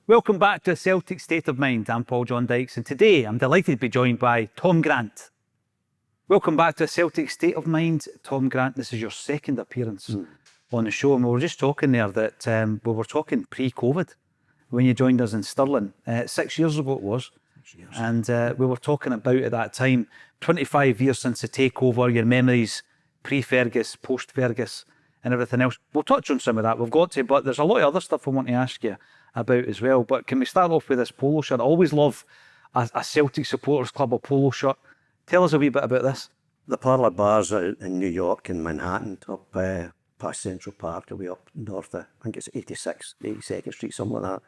Welcome back to Celtic State of Mind. I'm Paul John Dykes, and today I'm delighted to be joined by Tom Grant. Welcome back to Celtic State of Mind. Tom Grant, this is your second appearance on the show, and we were just talking there that we were talking pre-COVID when you joined us in Stirling. 6 years ago it was. 6 years. And we were talking about at that time, 25 years since the takeover, your memories pre-Fergus, post-Fergus and everything else. We'll touch on some of that, we've got to, but there's a lot of other stuff I want to ask you about as well. But can we start off with this polo shirt? I always love a Celtic Supporters Club, a polo shirt. Tell us a wee bit about this. The parlour bars are in New York and Manhattan, up past Central Park, away up north of, I think it's 86, 82nd Street, something like that.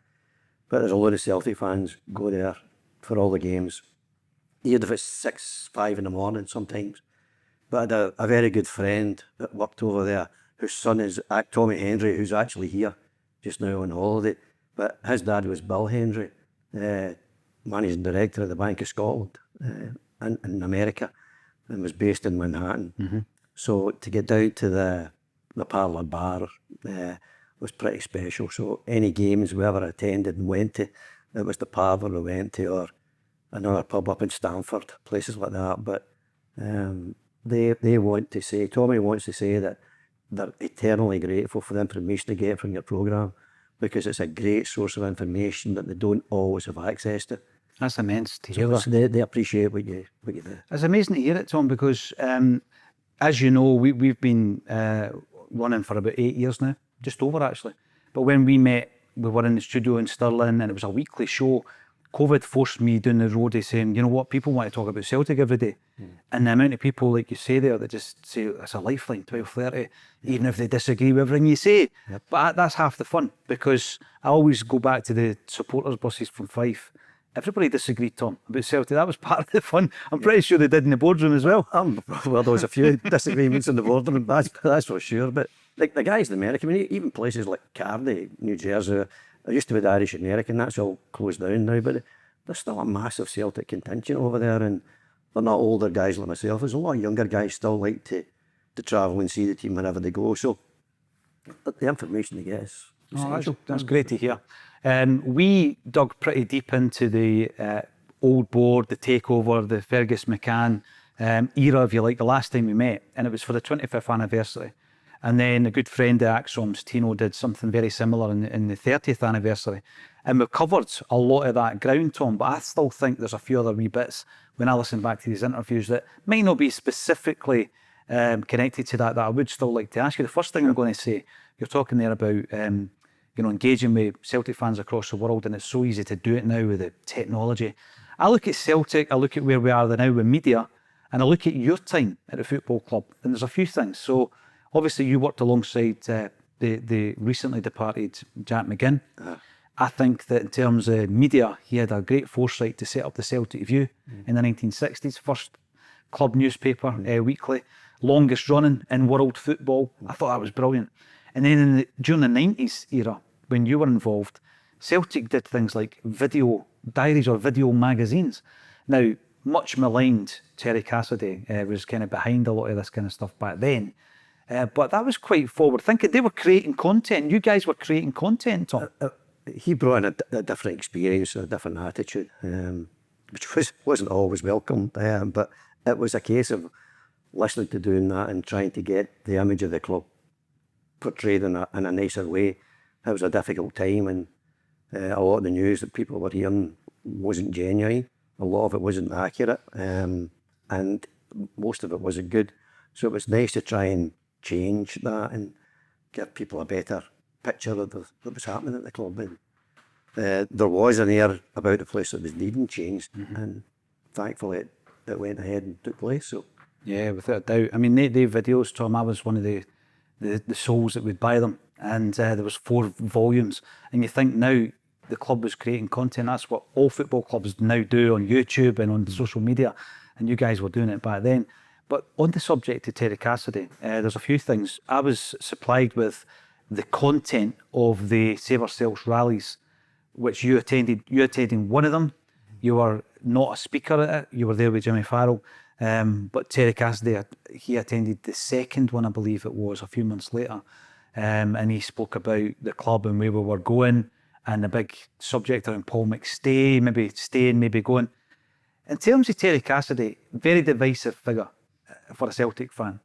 But there's a load of Celtic fans go there for all the games. Even if it's 6, 5 in the morning sometimes. But I had a very good friend that worked over there, whose son is Tommy Hendry, who's actually here just now on holiday. But his dad was Bill Hendry, managing director of the Bank of Scotland in America, and was based in Manhattan. Mm-hmm. So to get down to the parlour bar was pretty special. So any games we ever attended and went to, it was the parlour we went to, or another pub up in Stamford, places like that. But they want to say, Tommy wants to say that they're eternally grateful for the information they get from your programme, because it's a great source of information that they don't always have access to. That's immense to hear. So they appreciate what you do. It's amazing to hear it, Tom, because as you know, we've been running for about 8 years now, just over actually. But when we met, we were in the studio in Stirling and it was a weekly show. COVID forced me down the road saying, you know what, people want to talk about Celtic every day. And the amount of people, like you say there, that just say it's a lifeline, 12:30, even if they disagree with everything you say. Yep. But that's half the fun, because I always go back to the supporters buses from Fife. Everybody disagreed, Tom, about Celtic. That was part of the fun. I'm pretty sure they did in the boardroom as well. Well, there was a few disagreements in the boardroom, that's for sure. But like the guys in America, I mean, even places like Cardiff, New Jersey, there used to be the Irish American, that's all closed down now, but there's still a massive Celtic contingent over there, and they're not older guys like myself. There's a lot of younger guys still like to travel and see the team wherever they go. So the information they get is essential. That's great to hear. We dug pretty deep into the old board, the takeover, the Fergus McCann era, if you like, the last time we met, and it was for the 25th anniversary. And then a good friend of Acsom's, Tino, did something very similar in the 30th anniversary. And we've covered a lot of that ground, Tom, but I still think there's a few other wee bits when I listen back to these interviews that might not be specifically connected to that I would still like to ask you. The first thing I'm going to say, you're talking there about engaging with Celtic fans across the world, and it's so easy to do it now with the technology. I look at Celtic, I look at where we are now with media, and I look at your time at the football club, and there's a few things. So obviously you worked alongside the recently departed Jack McGinn. I think that in terms of media, he had a great foresight to set up the Celtic View in the 1960s, first club newspaper, weekly, longest running in world football. I thought that was brilliant. And then during the 90s era, when you were involved, Celtic did things like video diaries or video magazines. Now, much maligned Terry Cassidy was kind of behind a lot of this kind of stuff back then. But that was quite forward thinking. They were creating content. You guys were creating content, Tom. He brought in a different experience, a different attitude, which wasn't always welcome. But it was a case of listening to doing that and trying to get the image of the club portrayed in a nicer way. It was a difficult time, and a lot of the news that people were hearing wasn't genuine. A lot of it wasn't accurate, and most of it wasn't good. So it was nice to try and change that and give people a better picture of what was happening at the club. And there was an air about the place that was needing change, and thankfully it went ahead and took place. So yeah, without a doubt. I mean, they videos, Tom, I was one of the souls that would buy them, and there was 4 volumes. And you think now the club was creating content. That's what all football clubs now do on YouTube and on social media, and you guys were doing it back then. But on the subject of Terry Cassidy, there's a few things. I was supplied with the content of the Save Ourselves rallies, which you attended. You attended one of them. You were not a speaker at it. You were there with Jimmy Farrell. But Terry Cassidy, he attended the second one, I believe it was, a few months later. And he spoke about the club and where we were going. and the big subject around Paul McStay, maybe staying, maybe going. In terms of Terry Cassidy, very divisive figure for a Celtic fan.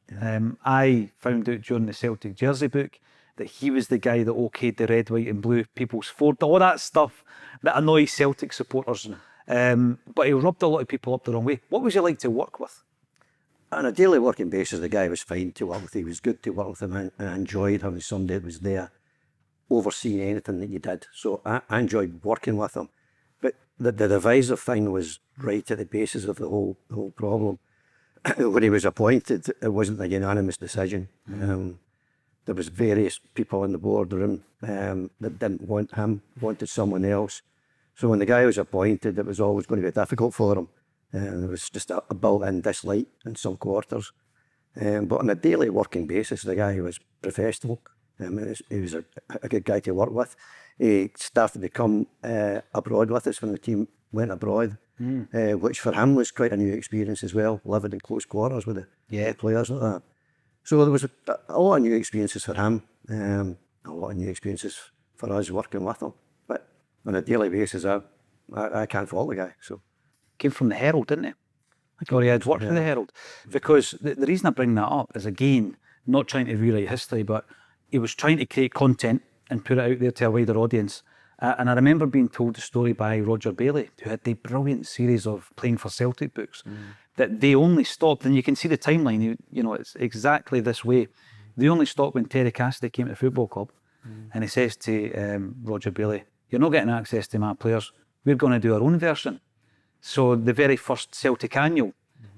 I found out during the Celtic jersey book that he was the guy that okayed the red, white and blue people's Ford, all that stuff that annoys Celtic supporters. But he rubbed a lot of people up the wrong way. What was he like to work with? On a daily working basis, the guy was fine to work with. He was good to work with him, and I enjoyed having somebody that was there overseeing anything that you did. So I enjoyed working with him. But the divisive thing was right at the basis of the whole problem. When he was appointed, it wasn't a unanimous decision. There was various people in the boardroom that didn't want him, wanted someone else. So when the guy was appointed, it was always going to be difficult for him. There was just a built-in dislike in some quarters. But on a daily working basis, the guy was professional. He was a good guy to work with. He started to come abroad with us when the team went abroad, which for him was quite a new experience as well, living in close quarters with the players like that. So there was a lot of new experiences for him, a lot of new experiences for us working with him. But on a daily basis, I can't fault the guy. So Came from the Herald, didn't he? Or he had worked for the Herald. Because the reason I bring that up is, again, not trying to rewrite history, but he was trying to create content and put it out there to a wider audience. And I remember being told the story by Roger Bailey, who had the brilliant series of Playing for Celtic books, that they only stopped, and you can see the timeline, it's exactly this way. They only stopped when Terry Cassidy came to the football club, and he says to Roger Bailey, "You're not getting access to my players, we're going to do our own version." So the very first Celtic annual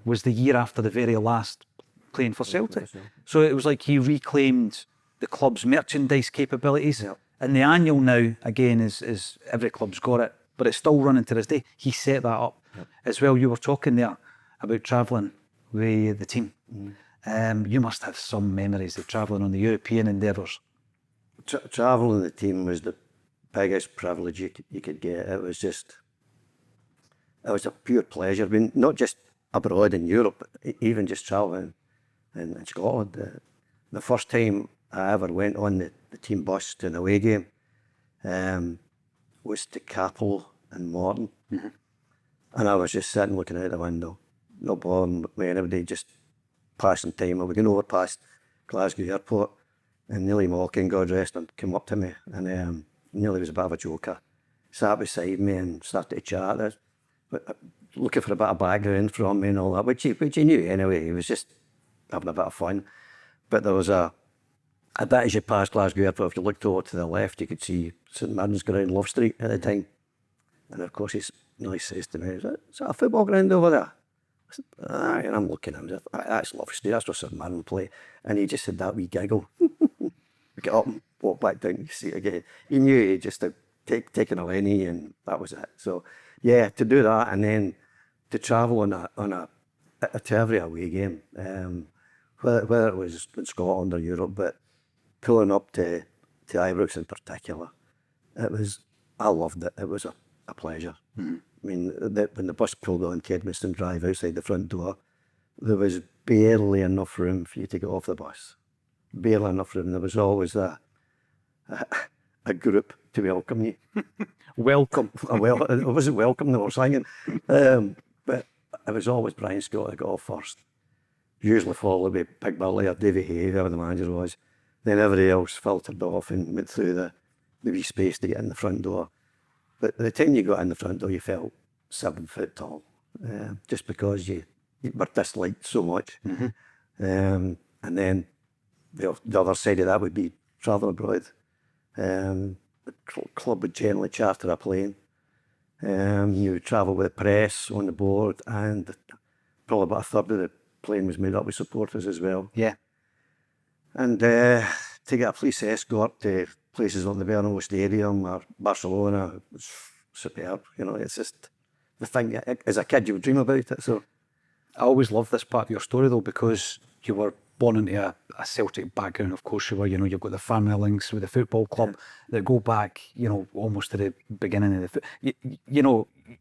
was the year after the very last Playing for Celtic. So it was like he reclaimed the club's merchandise capabilities. And the annual now, again, is every club's got it, but it's still running to this day. He set that up. As well, you were talking there about travelling with the team. You must have some memories of travelling on the European endeavours. Travelling the team was the biggest privilege you could get. It was a pure pleasure. I mean, not just abroad in Europe, but even just travelling in Scotland. The first time I ever went on the team bus to an away game was to Capel and Morton. And I was just sitting looking out the window, no bothering with anybody, just passing time. I was going over past Glasgow Airport, and Nearly Malkin, God rest him, came up to me, and Nearly was a bit of a joker. Sat beside me and started to chat, looking for a bit of background from me and all that, which he knew anyway. He was just having a bit of fun. But there was a bit as you passed Glasgow Airport, if you looked over to the left, you could see St Mirren's ground, Love Street at the time. And of course, he says to me, is that a football ground over there? I said, aye, and I'm looking at him, that's Love Street, that's where St Mirren play. And he just had that wee giggle. Get up and walk back down, you see it again. He knew he just had taken a Lenny, and that was it. So yeah, to do that, and then to travel to every away game, whether it was in Scotland or Europe, but pulling up to Ibrox in particular, I loved it. It was a pleasure. I mean, when the bus pulled on Kedmiston Drive outside the front door, there was barely enough room for you to get off the bus. Barely enough room. There was always a group to welcome you. Welcome. It wasn't welcome, they were singing. But it was always Brian Scott that got off first. Usually followed by Big Billy or Davy Hay, whoever the manager was. Then everybody else filtered off and went through the wee space to get in the front door. But by the time you got in the front door, you felt 7 foot tall, just because you were disliked so much. And then the other side of that would be travelling abroad. The club would generally charter a plane. You would travel with the press on the board, and probably about a third of the plane was made up with supporters as well. Yeah. And to get a police escort to places like the Bernabeu Stadium or Barcelona was superb. It's just the thing. As a kid, you would dream about it. So I always loved this part of your story, though, because you were born into a Celtic background. Of course you were. You've got the family links with the football club that go back, almost to the beginning of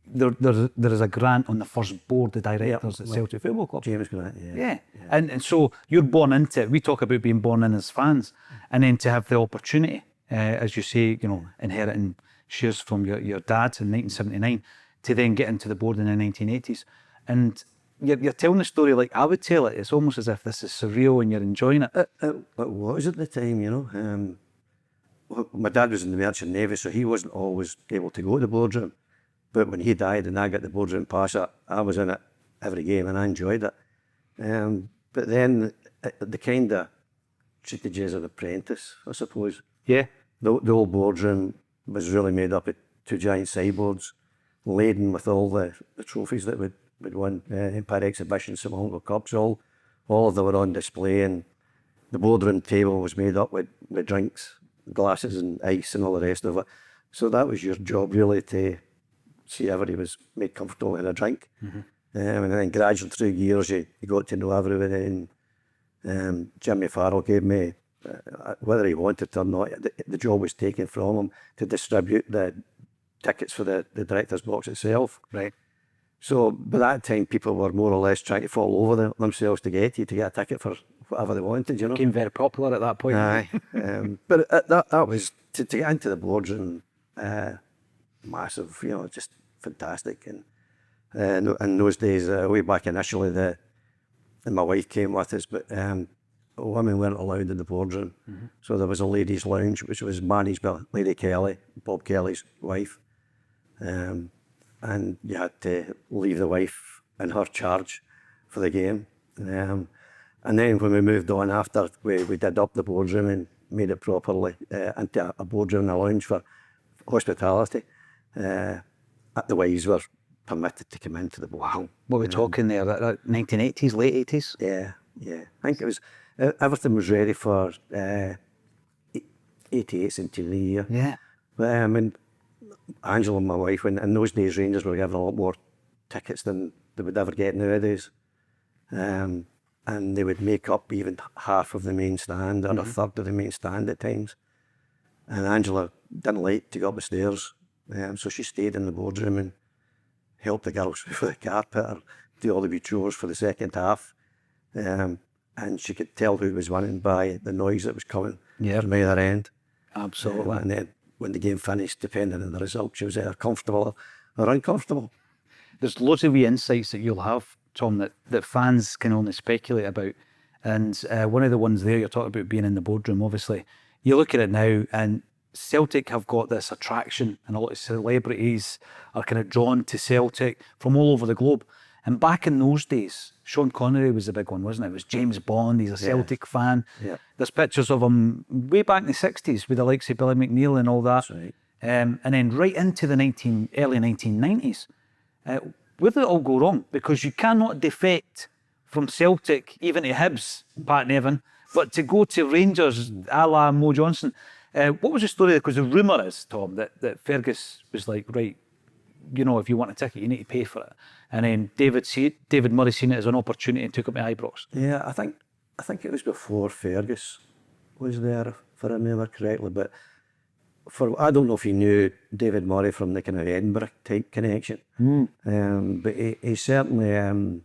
there is a grant on the first board of directors at Celtic Football Club. James Grant, yeah. And so you're born into it. We talk about being born in as fans, and then to have the opportunity, as you say, inheriting shares from your dad in 1979 to then get into the board in the 1980s. And you're telling the story like I would tell it. It's almost as if this is surreal and you're enjoying it. It was at the time, you know. Well, my dad was in the Merchant Navy, so he wasn't always able to go to the boardroom. But when he died and I got the boardroom pass, I was in it every game and I enjoyed it. But then the kind of treated you as an apprentice, I suppose. Yeah. The old boardroom was really made up of two giant sideboards, laden with all the trophies that we'd won, Empire Exhibition, St Mungo Cups, all of them were on display, and the boardroom table was made up with drinks, glasses and ice and all the rest of it. So that was your job really, to see everybody was made comfortable in a drink. And then gradually through years you got to know everybody, and Jimmy Farrell gave me, whether he wanted to or not, the job was taken from him to distribute the tickets for the director's box itself. Right. So by that time people were more or less trying to fall over themselves to get a ticket for whatever they wanted, you know. Became very popular at that point. Aye. But that was, to get into the boardroom, massive, you know, just fantastic. And in those days, way back initially, and my wife came with us, but women weren't allowed in the boardroom. So there was a ladies' lounge, which was managed by Lady Kelly, Bob Kelly's wife. And you had to leave the wife in her charge for the game. And then when we moved on after, we did up the boardroom and made it properly into a boardroom and a lounge for hospitality. The wives were permitted to come into the boardroom. What we're talking there, that 1980s, late 80s? Yeah. I think it was, everything was ready for 88 Centenary year. Yeah. But I mean, Angela and my wife, in those days, Rangers were given a lot more tickets than they would ever get nowadays. And they would make up even half of the main stand or a third of the main stand at times. And Angela didn't like to go up the stairs, so she stayed in the boardroom and helped the girls with the carpet or do all the wee chores for the second half. And she could tell who was winning by the noise that was coming from either end. Absolutely. And then when the game finished, depending on the result, she was either comfortable or uncomfortable. There's loads of wee insights that you'll have, Tom, that fans can only speculate about. And one of the ones there, you're talking about being in the boardroom, obviously. You look at it now, and Celtic have got this attraction, and a lot of celebrities are kind of drawn to Celtic from all over the globe. And back in those days, Sean Connery was the big one, wasn't it? It was James Bond, he's a Celtic fan. Yeah. There's pictures of him way back in the 60s with the likes of Billy McNeil and all that. That's right. And then right into the early 1990s. Where did it all go wrong? Because you cannot defect from Celtic, even to Hibs, Pat Nevin, but to go to Rangers, a la Mo Johnson. What was the story there? Because the rumour is, Tom, that Fergus was like, right, you know, if you want a ticket, you need to pay for it. And then David Murray seen it as an opportunity and took up my Ibrox. Yeah, I think it was before Fergus was there, if I remember correctly. But I don't know if he knew David Murray from the kind of Edinburgh type connection. But he certainly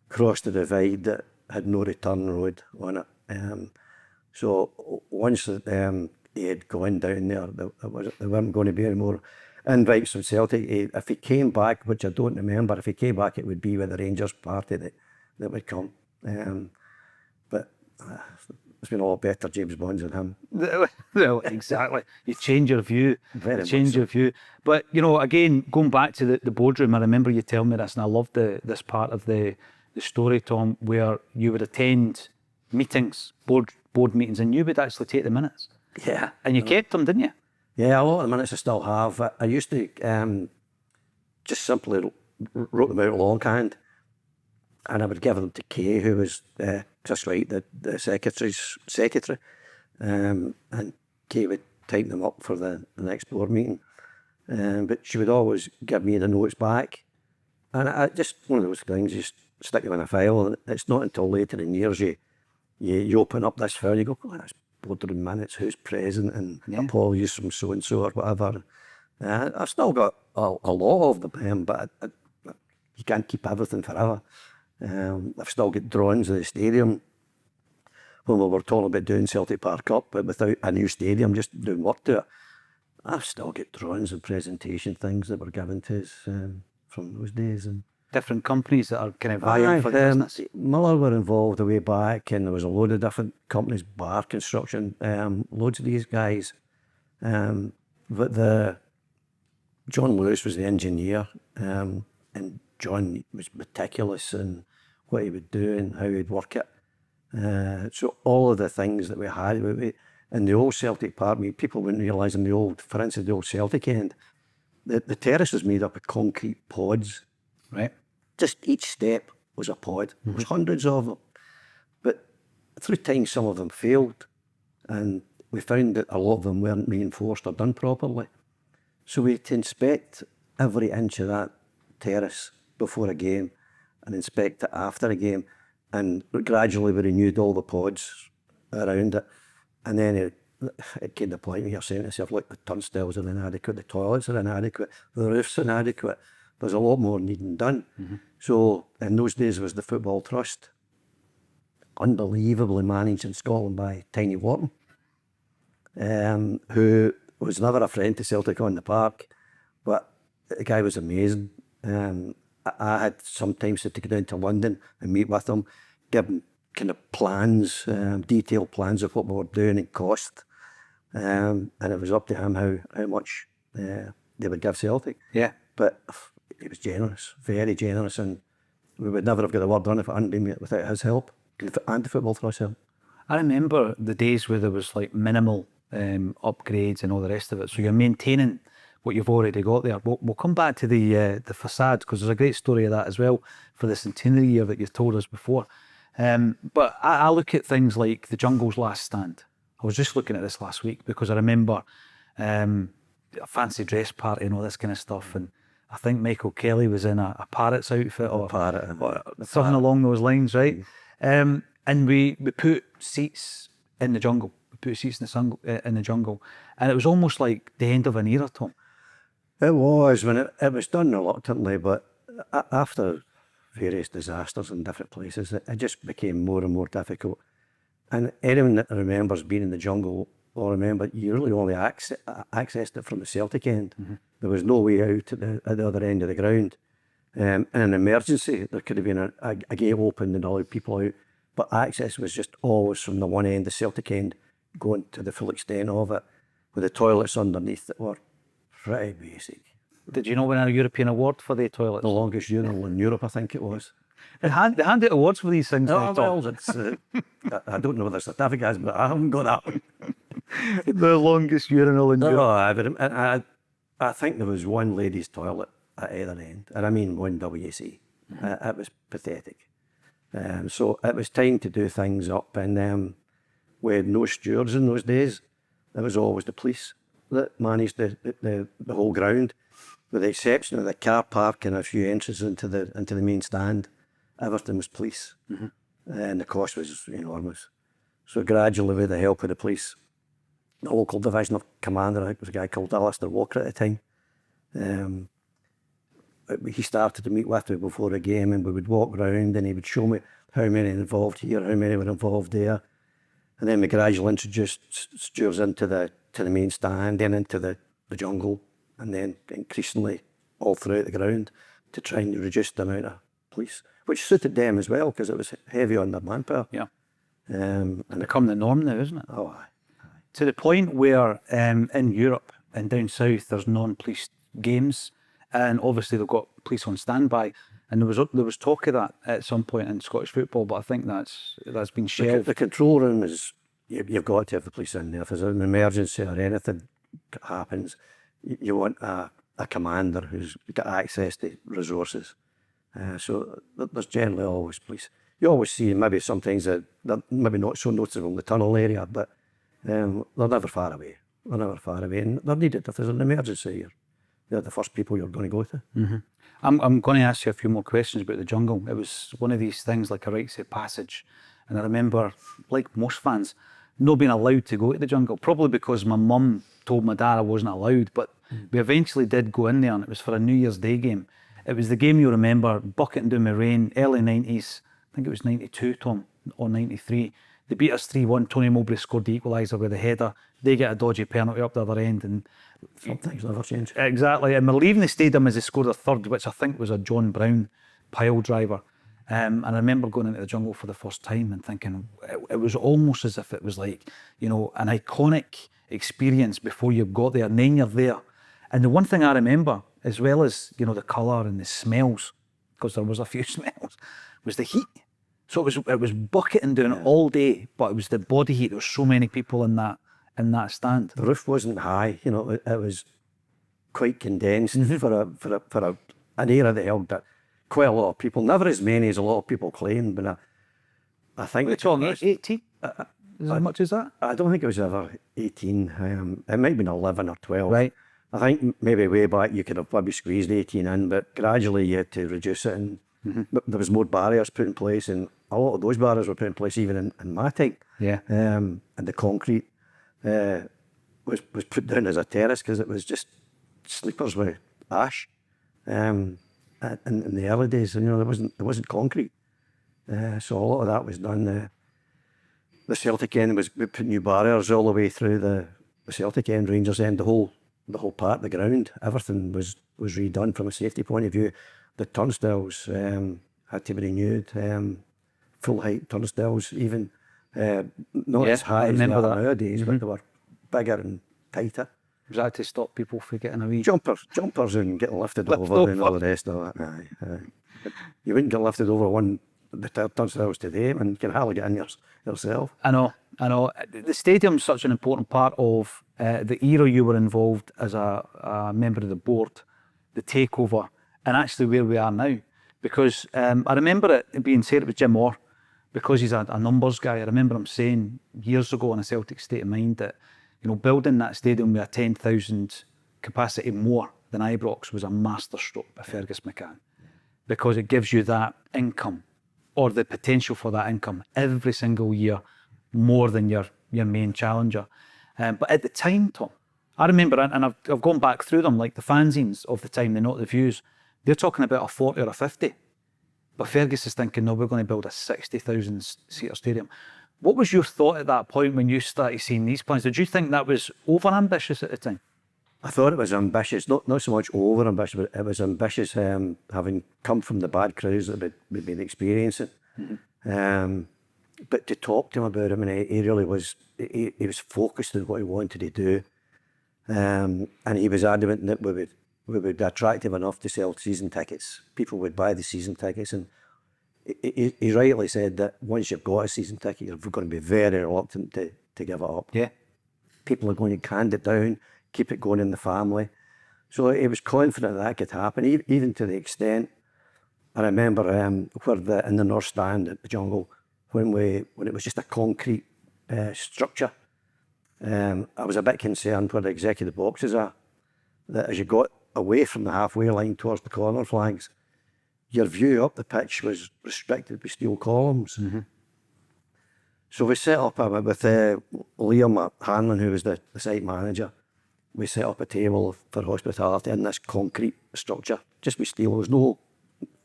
crossed the divide that had no return road on it. So once he had gone down there weren't going to be any more invites from Celtic. If he came back, which I don't remember, if he came back, it would be with the Rangers party that would come. But there's been a lot better James Bonds than him. Well, exactly. You change your view. Very change your view. But, you know, again, going back to the boardroom, I remember you telling me this, and I loved this part of the story, Tom, where you would attend meetings, board meetings, and you would actually take the minutes. Yeah. And you kept them, didn't you? Yeah, a lot of the minutes I still have. I used to just simply wrote them out longhand, and I would give them to Kay, who was Chris Wright, the secretary's secretary, and Kay would type them up for the next board meeting. But she would always give me the notes back, and I just, one of those things, you just stick them in a file, and it's not until later in years you open up this file, you go, oh, that's boardroom minutes, who's present, and apologies from so-and-so or whatever. I've still got a lot of them, but you can't keep everything forever. I've still got drawings of the stadium when we were talking about doing Celtic Park Cup, but without a new stadium, just doing work to it. I've still got drawings and presentation things that were given to us from those days. And Different companies that are kind of vying for the business. Muller were involved a way back, and there was a load of different companies, bar construction, loads of these guys. But John Lewis was the engineer, and John was meticulous in what he would do and how he'd work it. So all of the things that we had in the old Celtic Park, people wouldn't realise for instance, the old Celtic end, the terrace was made up of concrete pods. Right. Just each step was a pod. There was hundreds of them. But through time, some of them failed, and we found that a lot of them weren't reinforced or done properly. So we had to inspect every inch of that terrace before a game and inspect it after a game. And gradually we renewed all the pods around it. And then it came to the point where you're saying to yourself, look, the turnstiles are inadequate, the toilets are inadequate, the roof's inadequate. There's a lot more needing done. So in those days was the Football Trust, unbelievably managed in Scotland by Tiny Wharton, who was never a friend to Celtic on the park, but the guy was amazing. I had sometimes to go down to London and meet with him, give him kind of plans, detailed plans of what we were doing and cost. And it was up to him how much they would give Celtic. Yeah. But he was generous, very generous, and we would never have got a word done if it hadn't been without his help and the Football Trust help. I remember the days where there was like minimal upgrades and all the rest of it. So you're maintaining what you've already got there. We'll come back to the facade, because there's a great story of that as well for the centenary year that you've told us before. But I look at things like the Jungle's last stand. I was just looking at this last week because I remember a fancy dress party and all this kind of stuff, and I think Michael Kelly was in a parrot's outfit or something along those lines, right? And we put seats in the jungle. We put seats in the jungle, and it was almost like the end of an era, Tom. It was when it was done reluctantly, but after various disasters in different places, it just became more and more difficult. And anyone that remembers being in the jungle will remember you really only accessed it from the Celtic end. There was no way out at the other end of the ground. In an emergency, there could have been a gate opened and allowed people out, but access was just always from the one end, the Celtic end, going to the full extent of it, with the toilets underneath that were pretty basic. Did you know win a European award for the toilets? The longest urinal in Europe, I think it was. They hand out awards for these things. No, well, it's, I don't know whether certificate is, but I haven't got that one. The longest urinal in Europe. No, I think there was one ladies' toilet at either end, and I mean one WC. It was pathetic. So it was time to do things up, and we had no stewards in those days. There was always the police that managed the whole ground, with the exception of the car park and a few entrances into the main stand. Everything was police, and the cost was enormous. So gradually, with the help of the police, the local divisional commander, I think was a guy called Alistair Walker at the time, he started to meet with me before a game, and we would walk round and he would show me how many involved here, how many were involved there. And then we gradually introduced stewards into the main stand, then into the jungle, and then increasingly all throughout the ground to try and reduce the amount of police, which suited them as well because it was heavy on their manpower. Yeah. And become the norm now, isn't it? Oh, aye. To the point where in Europe and down south there's non-police games, and obviously they've got police on standby. And there was talk of that at some point in Scottish football, but I think that's been shelved. The control room is, you've got to have the police in there. If there's an emergency or anything happens, you want a commander who's got access to resources. So there's generally always police. You always see maybe sometimes they're maybe not so noticeable in the tunnel area, but they're never far away. They're never far away, and they're needed. If there's an emergency, they're the first people you're going to go to. I'm going to ask you a few more questions about the jungle. It was one of these things like a rites of passage. And I remember, like most fans, not being allowed to go to the jungle, probably because my mum told my dad I wasn't allowed, but we eventually did go in there, and it was for a New Year's Day game. It was the game you'll remember, bucketing down the rain, early 90s, I think it was 92, Tom, or 93. They beat us 3-1, Tony Mowbray scored the equaliser with a header. They get a dodgy penalty up the other end, and Some things never change. Exactly, and we're leaving the stadium as they scored a third, which I think was a John Brown pile driver. And I remember going into the jungle for the first time and thinking it was almost as if it was like, you know, an iconic experience before you got there, and then you're there. And the one thing I remember, as well as, you know, the colour and the smells, because there was a few smells, was the heat. So it was bucketing down all day, but it was the body heat. There was so many people in that stand. The roof wasn't high, you know, it was quite condensed for an era that held that quite a lot of people, never as many as a lot of people claim, but I think... We're talking 18? As much as that? I don't think it was ever 18. It might have been 11 or 12. Right. I think maybe way back you could have probably squeezed 18 in, but gradually you had to reduce it, and there was more barriers put in place, and a lot of those barriers were put in place even in my time. Yeah. And the concrete was put down as a terrace because it was just sleepers with ash. In the early days, you know, there wasn't concrete, so a lot of that was done. The Celtic end we put new barriers all the way through the Celtic end, Rangers end, the whole part, the ground, everything was redone from a safety point of view. The turnstiles had to be renewed, full height turnstiles, even not as high as they are nowadays, but they were bigger and tighter. Was that to stop people from getting a wee... Jumpers and getting lifted over and all the rest of that. Aye. But you wouldn't get lifted over the turnstiles today, and you can hardly get in yourself. I know. The stadium's such an important part of the era you were involved as a member of the board, the takeover, and actually where we are now. Because I remember it being said, it was Jim Orr, because he's a numbers guy. I remember him saying years ago in a Celtic State of Mind that, you know, building that stadium with a 10,000 capacity more than Ibrox was a masterstroke by Fergus McCann, because it gives you that income, or the potential for that income, every single year, more than your main challenger. But at the time, Tom, I remember, and I've gone back through them, like the fanzines of the time, Not the Views, they're talking about a 40 or a 50. But Fergus is thinking, no, we're going to build a 60,000 seater stadium. What was your thought at that point when you started seeing these plans? Did you think that was over-ambitious at the time? I thought it was ambitious, not so much over-ambitious, but it was ambitious, having come from the bad crowds that we'd been experiencing. But to talk to him about it, I mean, he really was, he was focused on what he wanted to do. And he was adamant that we would be attractive enough to sell season tickets. People would buy the season tickets, and he rightly said that once you've got a season ticket, you're going to be very reluctant to give it up. Yeah. People are going to hand it down, keep it going in the family. So he was confident that could happen, even to the extent, I remember where in the North Stand at the Jungle, when it was just a concrete structure, I was a bit concerned where the executive boxes are, that as you got away from the halfway line towards the corner flags, your view up the pitch was restricted with steel columns. So we set up with Liam Hanlon, who was the site manager, we set up a table for hospitality in this concrete structure, just with steel. There was no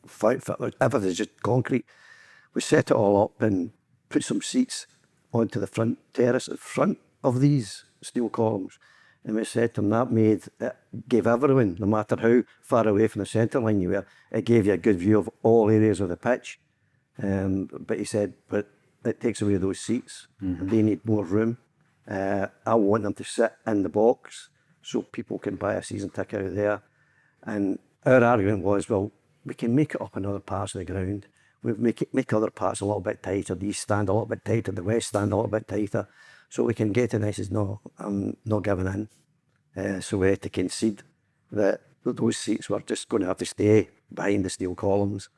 fit, everything's just concrete. We set it all up and put some seats onto the front terrace at front of these steel columns. And we said to them that gave everyone, no matter how far away from the centre line you were, it gave you a good view of all areas of the pitch. But he said, but it takes away those seats. They need more room. I want them to sit in the box so people can buy a season ticket out there. And our argument was, well, we can make it up in other parts of the ground. We make other parts a little bit tighter, the east stand a little bit tighter, the west stand a little bit tighter, so we can get to this. He says, no, I'm not giving in. So we had to concede that those seats were just going to have to stay behind the steel columns.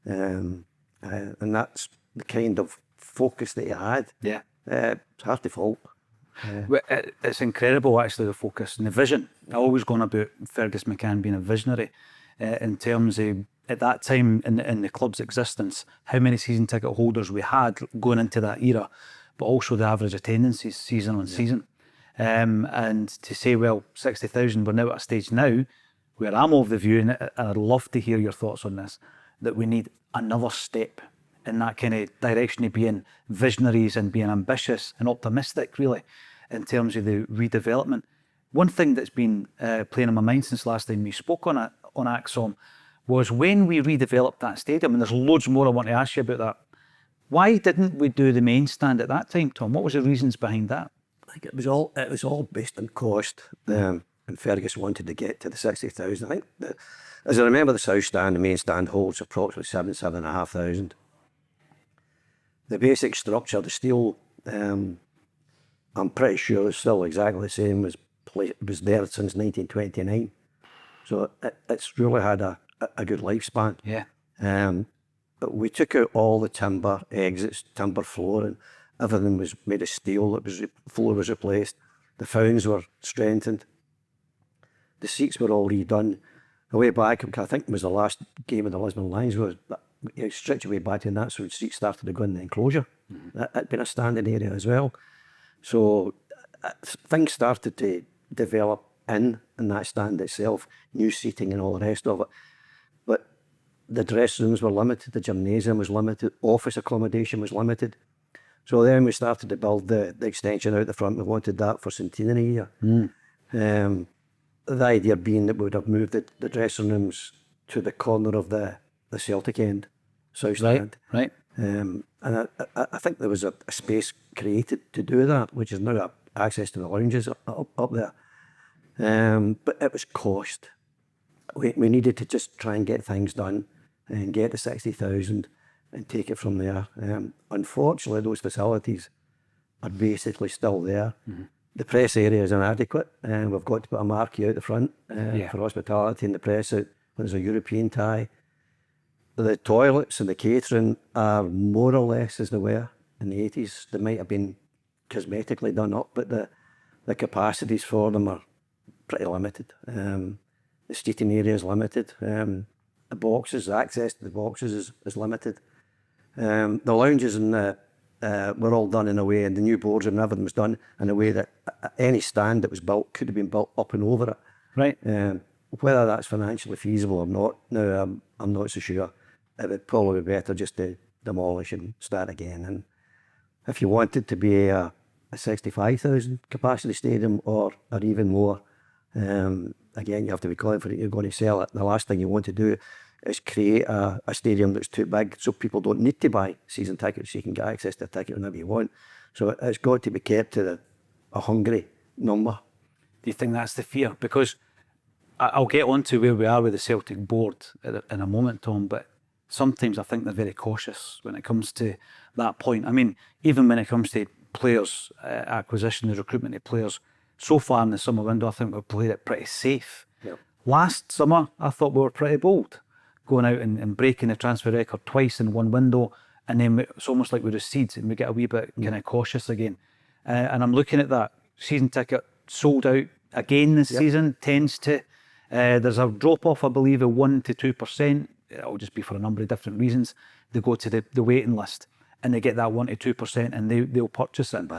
And that's the kind of focus that he had. Yeah. It's hard to fault. Well, it's incredible, actually, the focus and the vision. I always gone about Fergus McCann being a visionary in terms of, at that time in the club's existence, how many season ticket holders we had going into that era, but also the average attendances season on season. And to say, well, 60,000, we're now at a stage now where I'm of the view, and I'd love to hear your thoughts on this, that we need another step in that kind of direction of being visionaries and being ambitious and optimistic, really, in terms of the redevelopment. one thing that's been playing in my mind since last time we spoke on Acsom was when we redeveloped that stadium, and there's loads more I want to ask you about that. Why didn't we do the main stand at that time, Tom? What was the reasons behind that? I think it was all based on cost. And Fergus wanted to get to the 60,000. I think as I remember, the south stand, the main stand holds approximately 7,500. The basic structure, the steel, I'm pretty sure is still exactly the same as was there since 1929. So it's really had a good lifespan. Yeah. But we took out all the timber exits, timber flooring. Everything was made of steel. The floor was replaced. The founds were strengthened. The seats were all redone. The way back, I think it was the last game of the Lisbon Lions, was stretched away back, and that's when seats started to go in the enclosure. That had been a standing area as well. So things started to develop in that stand itself, new seating and all the rest of it. But the dressing rooms were limited, the gymnasium was limited, office accommodation was limited. So then we started to build the extension out the front. We wanted that for centenary year. The idea being that we would have moved the dressing rooms to the corner of the Celtic end, south stand. Right. And I think there was a space created to do that, which is now access to the lounges up there. But it was cost. We needed to just try and get things done and get the 60,000 and take it from there. Unfortunately, those facilities are basically still there. The press area is inadequate, and we've got to put a marquee out the front for hospitality and the press out when there's a European tie. The toilets and the catering are more or less as they were in the 80s. They might have been cosmetically done up, but the capacities for them are pretty limited. The seating area is limited. The boxes, access to the boxes is limited. The lounges and were all done in a way, and the new boardroom and everything was done in a way that any stand that was built could have been built up and over it. Right. Whether that's financially feasible or not, now I'm not so sure. It would probably be better just to demolish and start again. And if you wanted to be a 65,000 capacity stadium or even more, again, you have to be confident you're going to sell it. The last thing you want to do is create a stadium that's too big so people don't need to buy season tickets. You can get access to a ticket whenever you want. So it's got to be kept to a hungry number. Do you think that's the fear? Because I'll get on to where we are with the Celtic board in a moment, Tom, but sometimes I think they're very cautious when it comes to that point. I mean, even when it comes to players, acquisition, the recruitment of players, so far in the summer window, I think we've played it pretty safe. Yep. Last summer, I thought we were pretty bold, going out and breaking the transfer record twice in one window, and then it's almost like we recede and we get a wee bit kind of cautious again. And I'm looking at that season ticket sold out again this season, tends to. There's a drop-off, I believe, of 1% to 2%. It'll just be for a number of different reasons. They go to the waiting list and they get that 1% to 2% and they'll purchase it.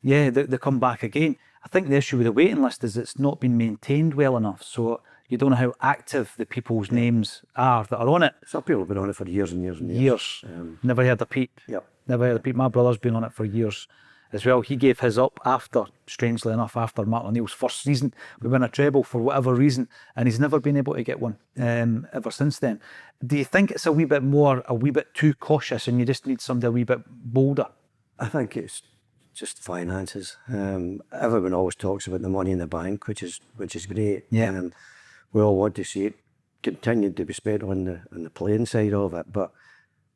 Yeah, they come back again. I think the issue with the waiting list is it's not been maintained well enough. So you don't know how active the people's names are that are on it. Some people have been on it for years and years and years. Never heard a peep. Yep. Never heard a peep. My brother's been on it for years as well. He gave his up after, strangely enough, after Mark O'Neill's first season. We won a treble for whatever reason, and he's never been able to get one ever since then. Do you think it's a wee bit too cautious, and you just need somebody a wee bit bolder? I think it's just finances. Everyone always talks about the money in the bank, which is great. Yeah. We all want to see it continue to be spent on the playing side of it, but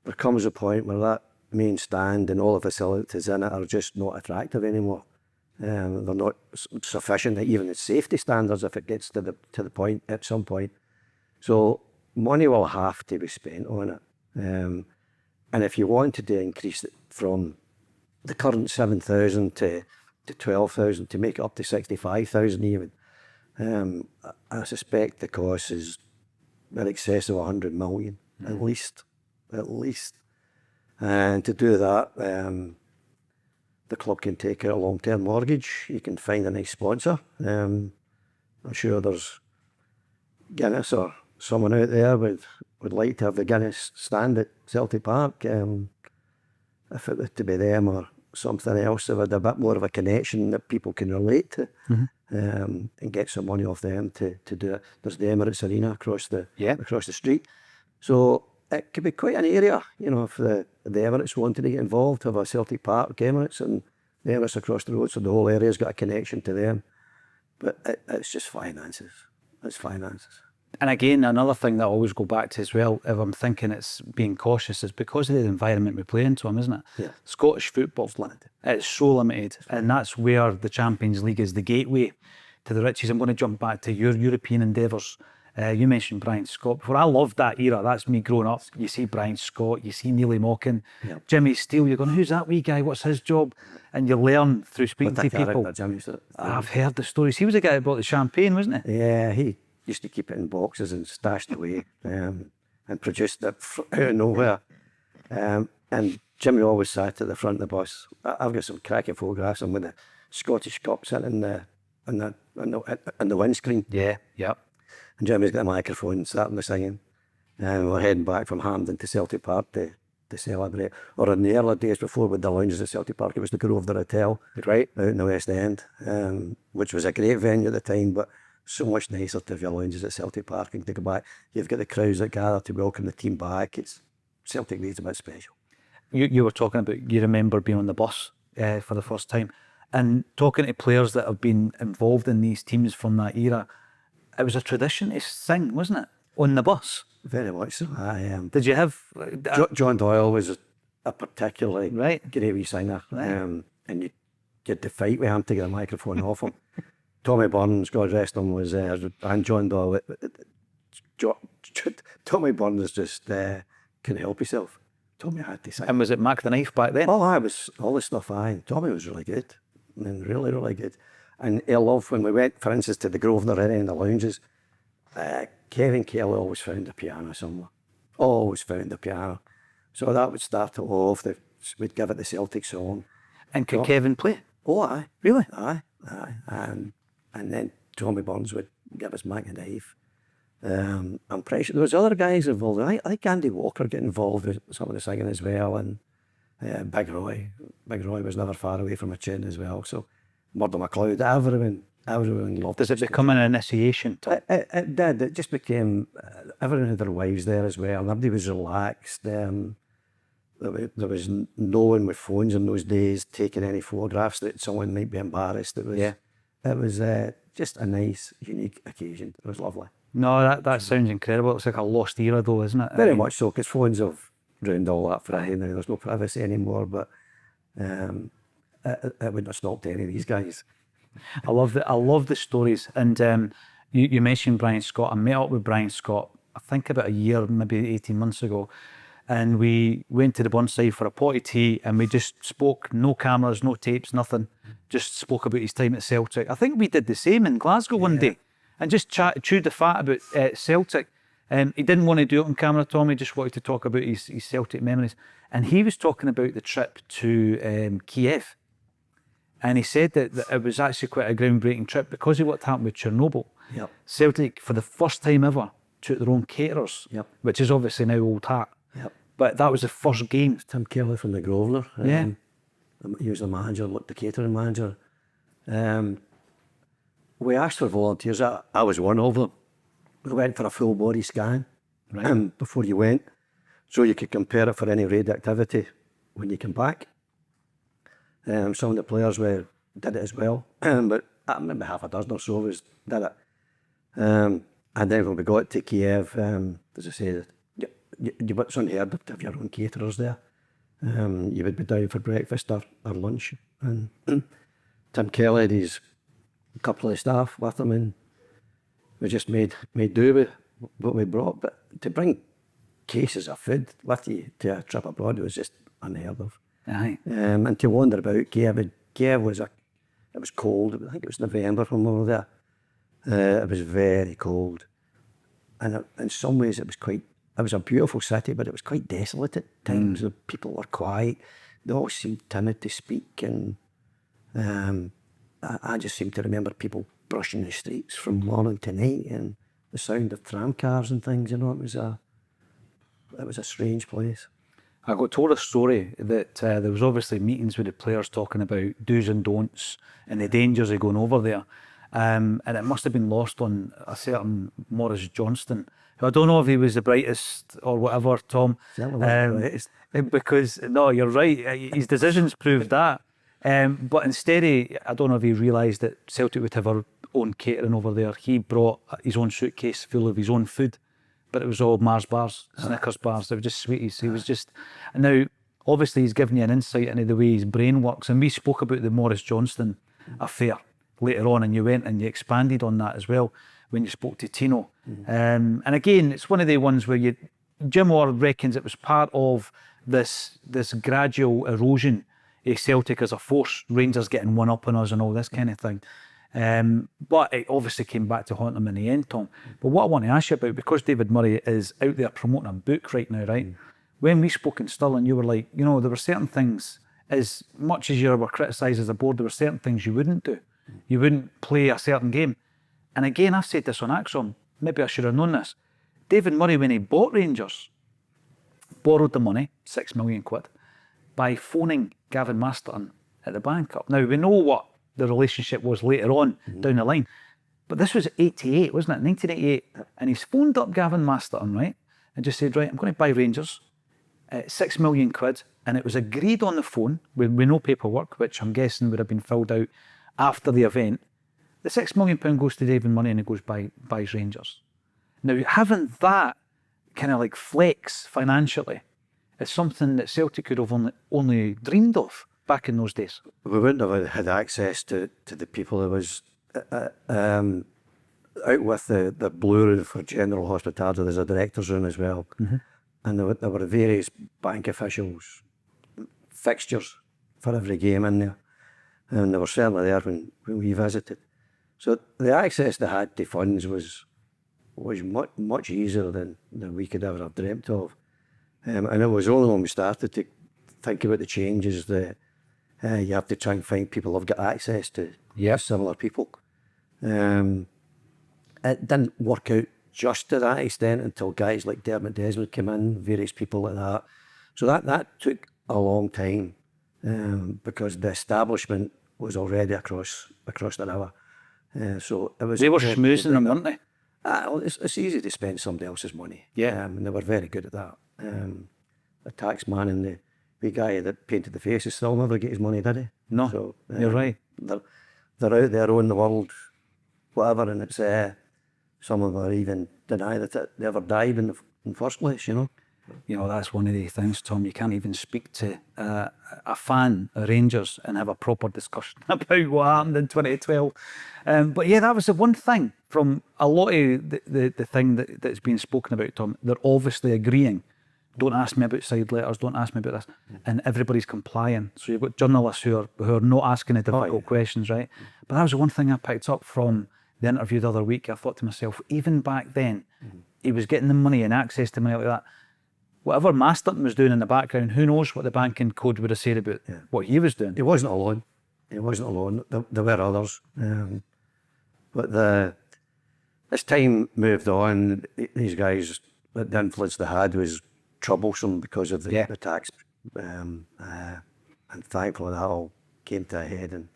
there comes a point where that main stand and all the facilities in it are just not attractive anymore. They're not sufficient, even the safety standards, if it gets to the point at some point. So money will have to be spent on it. And if you wanted to increase it from the current 7,000 to 12,000 to make it up to 65,000 even, I suspect the cost is in excess of 100 million, at least. And to do that, the club can take out a long-term mortgage. You can find a nice sponsor. I'm sure there's Guinness or someone out there would like to have the Guinness stand at Celtic Park. If it were to be them or something else, they had a bit more of a connection that people can relate to. and get some money off them to do it. There's the Emirates Arena across the street. So it could be quite an area, you know, if the Emirates wanted to get involved, have a Celtic Park, Emirates, and the Emirates across the road, so the whole area's got a connection to them. But it's just finances. It's finances. And again, another thing that I always go back to as well, if I'm thinking it's being cautious, is because of the environment we play in, Tom, isn't it? Yeah. Scottish football's limited. It's so limited. And that's where the Champions League is the gateway to the riches. I'm going to jump back to your European endeavours. You mentioned Brian Scott before. I loved that era. That's me growing up. You see Brian Scott, you see Neely Mockin, Jimmy Steele. You're going, who's that wee guy? What's his job? And you learn through speaking to people. I've heard the stories. He was the guy that bought the champagne, wasn't he? Yeah, he used to keep it in boxes and stashed away and produced it out of nowhere. And Jimmy always sat at the front of the bus. I've got some cracking photographs of him with the Scottish Cup sitting in the windscreen. Yeah, yeah. And Jimmy's got a microphone, starting to singing. And we're heading back from Hampden to Celtic Park to celebrate. Or in the early days before with the lounges at Celtic Park, it was the Grosvenor Hotel, right, out in the West End, which was a great venue at the time, but so much nicer to have your lounges at Celtic Park and to go back. You've got the crowds that gather to welcome the team back. Celtic Day's a bit special. You were talking about, you remember being on the bus for the first time and talking to players that have been involved in these teams from that era. It was a tradition to sing, wasn't it, on the bus? Very much so. Did you have... John Doyle was a particularly great wee singer. Right. And you had to fight with him to get a microphone off him. Tommy Burns, God rest him, was there, and John Doyle. Tommy Burns just couldn't help himself. Tommy had to sing. And was it Mac the Knife back then? Oh, I was all the stuff. Tommy was really good. I mean, really, really good. And I loved when we went, for instance, to the Grosvenor area in the lounges. Kevin Kelly always found a piano somewhere. Always found a piano. So that would start it off. We'd give it the Celtic song. And could Kevin play? Oh, aye. Really? Aye. And then Tommy Burns would give us Mac the Knife. I'm pretty sure there was other guys involved. I think Andy Walker get involved with some of the singing as well, and Big Roy. Big Roy was never far away from a chin as well. So Murdo MacLeod, everyone loved it. Does it become an initiation? It did. It just became, everyone had their wives there as well. Everybody was relaxed. There was no one with phones in those days taking any photographs that someone might be embarrassed. It was just a nice, unique occasion. It was lovely. No, that sounds incredible. It's like a lost era though, isn't it? Very much so, because phones have ruined all that for now. There's no privacy anymore, but it wouldn't have stopped any of these guys. I love the stories. And you mentioned Brian Scott. I met up with Brian Scott, I think about a year, maybe 18 months ago. And we went to the Burnside for a potty tea and we just spoke, no cameras, no tapes, nothing. Just spoke about his time at Celtic. I think we did the same in Glasgow one day and just chewed the fat about Celtic. He didn't want to do it on camera, Tom. He just wanted to talk about his Celtic memories. And he was talking about the trip to Kiev. And he said that it was actually quite a groundbreaking trip because of what happened with Chernobyl. Yep. Celtic, for the first time ever, took their own caterers, which is obviously now old hat. Yep. But that was the first game. Tim Kelly from the Grosvenor. He was the manager, the catering manager. We asked for volunteers. I was one of them. We went for a full body scan before you went, so you could compare it for any radioactivity when you came back. Some of the players did it as well, but maybe half a dozen or so of us did it. And then when we got to Kiev, as I say, it's unheard of to have your own caterers there. You would be down for breakfast or lunch, and Tim Kelly had his couple of staff with him, and we just made do with what we brought. But to bring cases of food with you to a trip abroad, it was just unheard of. Aye. And to wander about Kiev was it was cold. I think it was November when we were there. It was very cold, and in some ways it was a beautiful city, but it was quite desolate at times. The people were quiet. They all seemed timid to speak, and I just seem to remember people brushing the streets from morning to night, and the sound of tram cars and things. You know, it was a strange place. I got told a story that there was obviously meetings with the players talking about do's and don'ts and the dangers of going over there. and it must have been lost on a certain Maurice Johnston, who I don't know if he was the brightest or whatever, Tom. Certainly wasn't the brightest. Because, no, you're right, his decisions proved that. But instead, I don't know if he realised that Celtic would have our own catering over there. He brought his own suitcase full of his own food, but it was all Mars bars, Snickers bars. They were just sweeties. He was just... Now, obviously, he's given you an insight into the way his brain works. And we spoke about the Maurice Johnston affair later on, and you went and you expanded on that as well when you spoke to Tino. And again, it's one of the ones where Jim Orr reckons it was part of this gradual erosion of Celtic as a force, Rangers getting one up on us and all this kind of thing. But it obviously came back to haunt them in the end, Tom. But what I want to ask you about, because David Murray is out there promoting a book right now, right? When we spoke in Stirling, you were like, there were certain things, as much as you were criticised as a board, there were certain things you wouldn't do. You wouldn't play a certain game. And again, I've said this on Acsom, maybe I should have known this. David Murray, when he bought Rangers, borrowed the money, £6 million, by phoning Gavin Masterton at the Bank Cup. Now, we know what the relationship was later on down the line, but this was 88, wasn't it? 1988. And he's phoned up Gavin Masterton, right? And just said, right, I'm going to buy Rangers, £6 million, and it was agreed on the phone with no paperwork, which I'm guessing would have been filled out after the event. The £6 million goes to David Murray and he goes buys Rangers. Now, having that kind of like flex financially is something that Celtic could have only dreamed of back in those days. We wouldn't have had access to the people that was out with the Blue Room for general hospitality. There's a director's room as well. And there were various bank officials, fixtures for every game in there. And they were certainly there when we visited. So the access they had to funds was much easier than we could ever have dreamt of. And it was only when we started to think about the changes that you have to try and find people who've got access to similar people. It didn't work out just to that extent until guys like Dermot Desmond came in, various people like that. So that took a long time because the establishment was already across the river. So it was. They were schmoozing them, weren't they? Well, it's easy to spend somebody else's money. And they were very good at that. The tax man and the wee guy that painted the faces still never get his money, did he? No, so, you're right. They're out there owning the world, whatever, and it's some of them are even deny that they ever died in the first place, That's one of the things, Tom. You can't even speak to a fan of Rangers and have a proper discussion about what happened in 2012. But yeah, that was the one thing from a lot of the thing that's been spoken about, Tom. They're obviously agreeing. Don't ask me about side letters, don't ask me about this. And everybody's complying. So you've got journalists who are not asking the difficult questions, right? But that was the one thing I picked up from the interview the other week. I thought to myself, even back then, he was getting the money and access to money like that. Whatever Masterton was doing in the background, who knows what the banking code would have said about what he was doing. He wasn't alone. There were others. But as time moved on, these guys, the influence they had was troublesome because of the tax. And thankfully that all came to a head and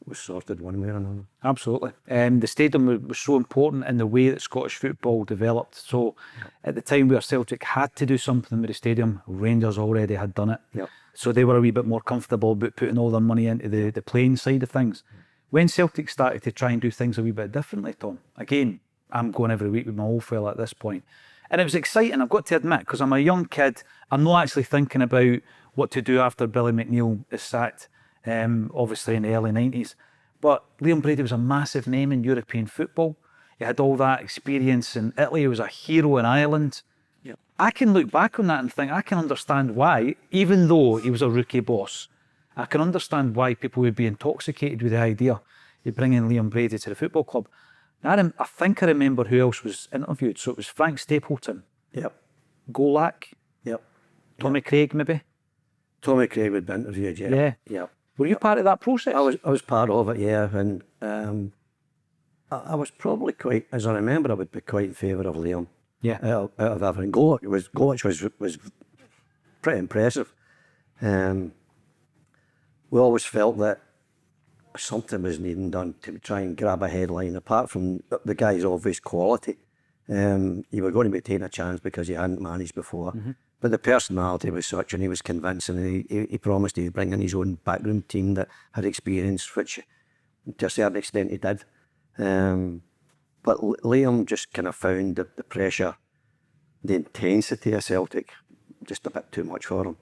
was sorted one way or another. Absolutely. The stadium was so important in the way that Scottish football developed. So at the time where Celtic had to do something with the stadium, Rangers already had done it. So they were a wee bit more comfortable about putting all their money into the playing side of things. When Celtic started to try and do things a wee bit differently, Tom, again, I'm going every week with my old fella at this point. And it was exciting, I've got to admit, because I'm a young kid. I'm not actually thinking about what to do after Billy McNeill is sacked. Obviously in the early 90s. But Liam Brady was a massive name in European football. He had all that experience in Italy. He was a hero in Ireland. I can look back on that and think, I can understand why, even though he was a rookie boss, I can understand why people would be intoxicated with the idea of bringing Liam Brady to the football club. Now, I think I remember who else was interviewed. So it was Frank Stapleton. Golak. Tommy Craig, maybe. Tommy Craig would be interviewed, Yeah. Were you part of that process? I was part of it, and I was probably quite, as I remember, I would be quite in favour of Liam. Out of everything. Golak was pretty impressive. We always felt that something was needing done to try and grab a headline. Apart from the guy's obvious quality, you were going to be taking a chance because he hadn't managed before. But the personality was such, and he was convincing, and he promised he'd bring in his own backroom team that had experience, which to a certain extent he did. But Liam just kind of found the pressure, the intensity of Celtic, just a bit too much for him.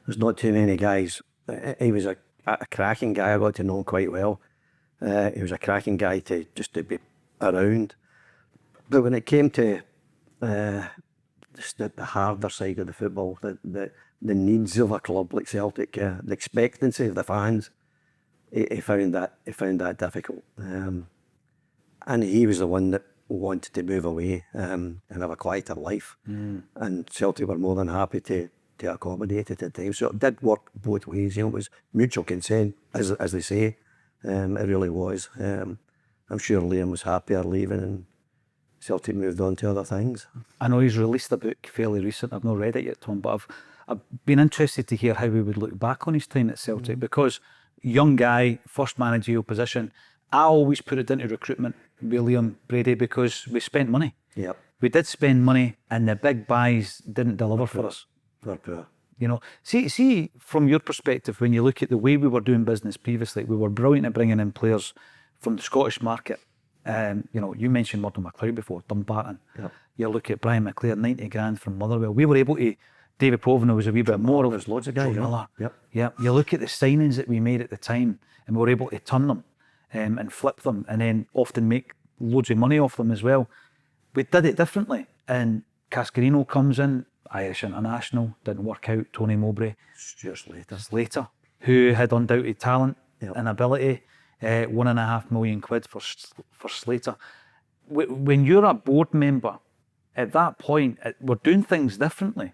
There's not too many guys. He was a cracking guy. I got to know him quite well. He was a cracking guy to be around. But when it came to just the harder side of the football, the needs of a club like Celtic, the expectancy of the fans, he found that difficult. And he was the one that wanted to move away and have a quieter life. And Celtic were more than happy to accommodate it at times. So it did work both ways. You know, it was mutual consent, as they say. It really was. I'm sure Liam was happier leaving, and Celtic moved on to other things. I know he's released a book fairly recent. I've not read it yet, Tom, but I've been interested to hear how he would look back on his time at Celtic, because young guy, first managerial position. I always put it into recruitment, William Brady, because we spent money. Yep. We did spend money, and the big buys didn't deliver for us. They're poor. You know, see, from your perspective, when you look at the way we were doing business previously, we were brilliant at bringing in players from the Scottish market. You know, you mentioned Murdo McLeod before, Dumbarton. Yep. You look at Brian McClare, 90 grand from Motherwell. We were able to, David Poveno was a wee bit more. There's loads of guys. Joe Miller. Yep. Yeah. You look at the signings that we made at the time, and we were able to turn them and flip them, and then often make loads of money off them as well. We did it differently. And Cascarino comes in, Irish international, didn't work out. Tony Mowbray. Stuart Slater, who had undoubted talent Yep. and ability. £1.5 million for Slater. When you're a board member, at that point, we're doing things differently.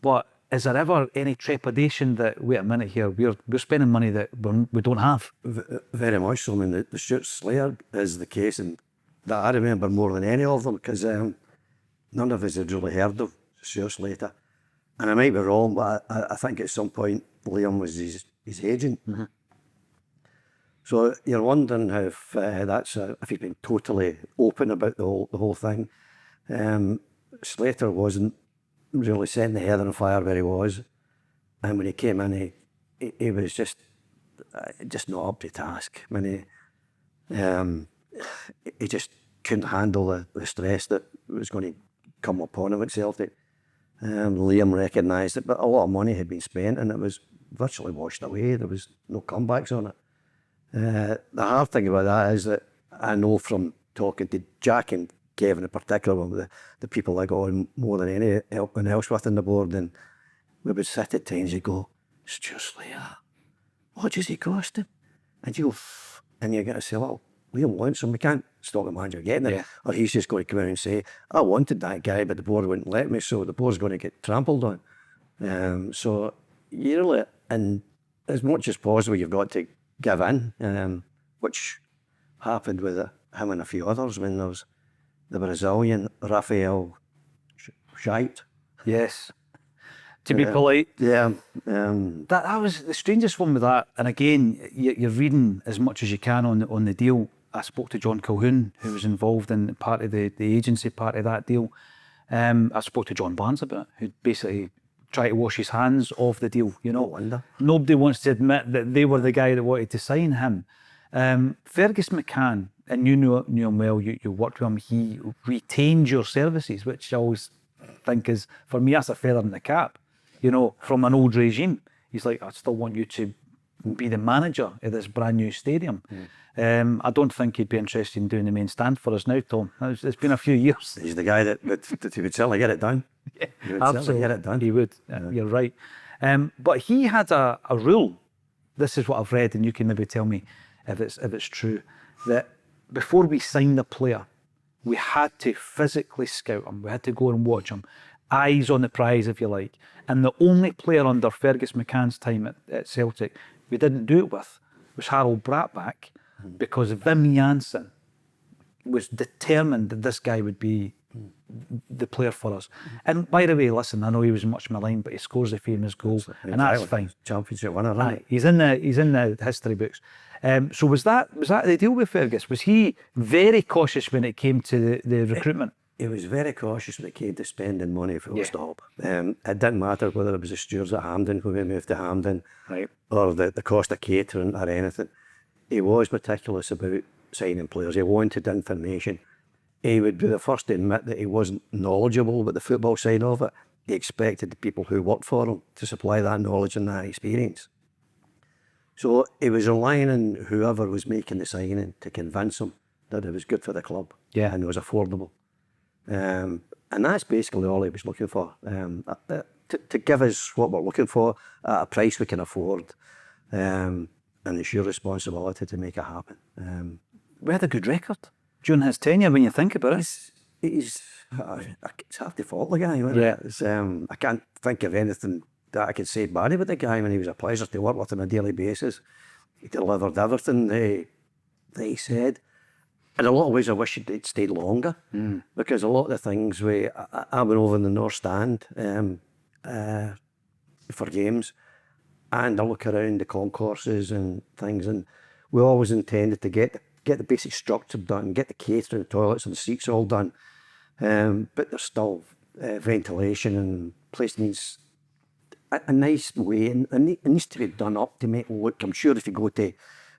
But is there ever any trepidation that, wait a minute here, we're spending money that we don't have? Very much so. I mean, the Stuart Slater is the case, and that I remember more than any of them, because none of us had really heard of Stuart Slater. And I might be wrong, but I think at some point Liam was his agent. So you're wondering if if he's been totally open about the whole thing. Slater wasn't really setting the head on fire where he was, and when he came in, he was just not up to task. I mean, he just couldn't handle the stress that was going to come upon him at Celtic. Liam recognised it, but a lot of money had been spent, and it was virtually washed away. There was no comebacks on it. The hard thing about that is that I know from talking to Jack and Kevin in particular, one of the people I got on more than anyone else with in the board, and we would sit at times and go, Stuart Slater, what does he cost him? And you get to say, well, Liam wants him, we can't stop the manager getting it. Yeah. Or he's just going to come out and say, I wanted that guy, but the board wouldn't let me, so the board's going to get trampled on. So you really, and as much as possible, you've got to give in, which happened with him and a few others. I mean, there was the Brazilian Rafael Scheidt. Yes. To be polite. Yeah. That was the strangest one with that. And again, you're reading as much as you can on the deal. I spoke to John Calhoun, who was involved in part of the agency part of that deal. I spoke to John Barnes about it, who basically tried to wash his hands off the deal. You know, wonder. Nobody wants to admit that they were the guy that wanted to sign him. Fergus McCann, and you knew him well. You worked with him. He retained your services, which I always think is, for me, that's a feather in the cap. You know, from an old regime, he's like, I still want you to be the manager of this brand new stadium. I don't think he'd be interested in doing the main stand for us now, Tom. It's been a few years. He's the guy that he would certainly get it done. Yeah, He would certainly get it done. He would. You're right. But he had a rule. This is what I've read, and you can maybe tell me if it's true, that before we signed a player, we had to physically scout him. We had to go and watch him. Eyes on the prize, if you like. And the only player under Fergus McCann's time at Celtic we didn't do it with was Harold Bratback, because Wim Jansen was determined that this guy would be the player for us. And by the way, listen, I know he was much maligned, but he scores the famous goal, and that's fine. Championship winner, isn't he? He's in the history books. So was that the deal with Fergus? Was he very cautious when it came to the recruitment? He was very cautious when it came to spending money, full stop. It didn't matter whether it was the stewards at Hampden when we moved to Hampden, Right. or the cost of catering or anything. He was meticulous about signing players. He wanted information. He would be the first to admit that he wasn't knowledgeable about the football side of it. He expected the people who worked for him to supply that knowledge and that experience. So he was relying on whoever was making the signing to convince him that it was good for the club and it was affordable. And that's basically all he was looking for. To give us what we're looking for at a price we can afford, and it's your responsibility to make it happen. We had a good record during his tenure when you think about it. It's half the fault the guy. I can't think of anything that I could say bad about the guy. I mean, he was a pleasure to work with on a daily basis. He delivered everything that he said. In a lot of ways, I wish he'd stayed longer because a lot of the things I went over in the North Stand for games, and I look around the concourses and things, and we always intended to get the basic structure done, get the catering, the toilets and the seats all done, but there's still ventilation, and the place needs a nice way, and it needs to be done up to make it look. I'm sure if you go to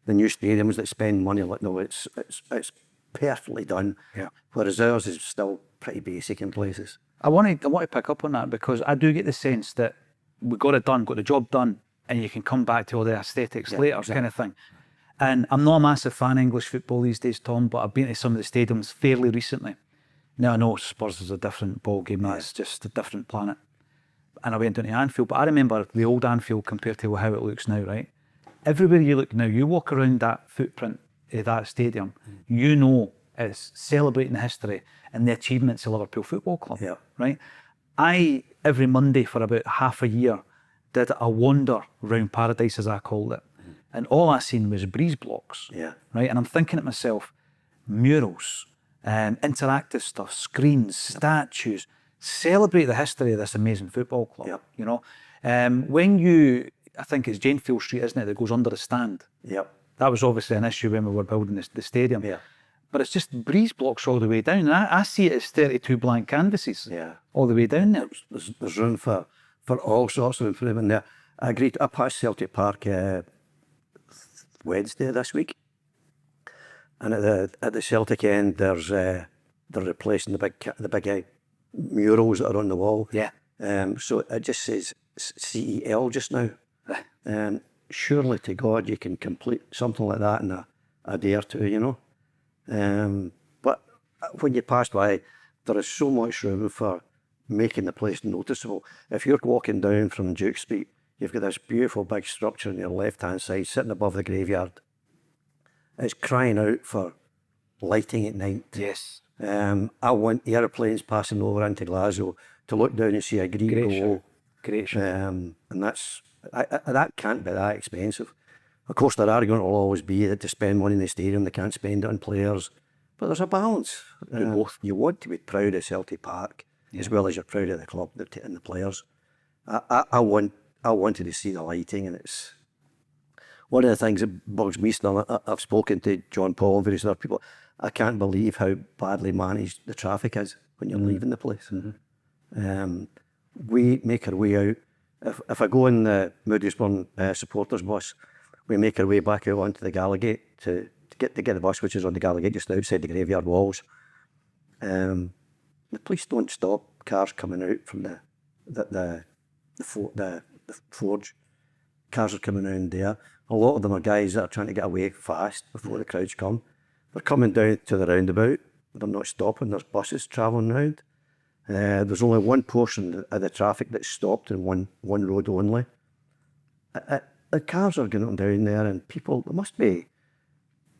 the new stadiums that spend money, like, no, it's perfectly done. Yeah. Whereas ours is still pretty basic in places. I want to pick up on that because I do get the sense that we got it done, got the job done, and you can come back to all the aesthetics later, kind of thing. And I'm not a massive fan of English football these days, Tom, but I've been to some of the stadiums fairly recently. Now I know Spurs is a different ball game, that's just a different planet. And I went down to Anfield, but I remember the old Anfield compared to how it looks now, right? Everywhere you look now, you walk around that footprint of that stadium, you know it's celebrating the history and the achievements of Liverpool Football Club, right? I, every Monday for about half a year, did a wander round Paradise, as I called it. And all I seen was breeze blocks, right? And I'm thinking to myself, murals, interactive stuff, screens, statues, celebrate the history of this amazing football club, you know? When I think it's Janefield Street, isn't it, that goes under the stand? That was obviously an issue when we were building the stadium. But it's just breeze blocks all the way down. And I see it as 32 blank canvases all the way down there. There's room for all sorts of improvement there. I agreed. I passed Celtic Park Wednesday this week, and at the Celtic end, they're replacing the big murals that are on the wall. So it just says CEL just now. Surely to God you can complete something like that in a day or two, you know. But when you pass by, there is so much room for making the place noticeable. If you're walking down from Duke Street, you've got this beautiful big structure on your left-hand side sitting above the graveyard. It's crying out for lighting at night. I want airplanes passing over into Glasgow to look down and see a green goal. Great show. And that can't be that expensive. Of course, there are going to always be that to spend money in the stadium, they can't spend it on players. But there's a balance. You want to be proud of Celtic Park as well as you're proud of the club and the players. I wanted to see the lighting, and it's one of the things that bugs me still. I've spoken to John Paul and various other people. I can't believe how badly managed the traffic is when you're leaving the place. We make our way out. If I go in the Moodiesburn supporters bus, we make our way back out onto the Gallagate to get the bus, which is on the Gallagate just outside the graveyard walls. The police don't stop cars coming out from the forge. Cars are coming around there. A lot of them are guys that are trying to get away fast before the crowds come. They're coming down to the roundabout. They're not stopping. There's buses travelling round. There's only one portion of the traffic that's stopped in one road only. The cars are going down there, and people, there must be,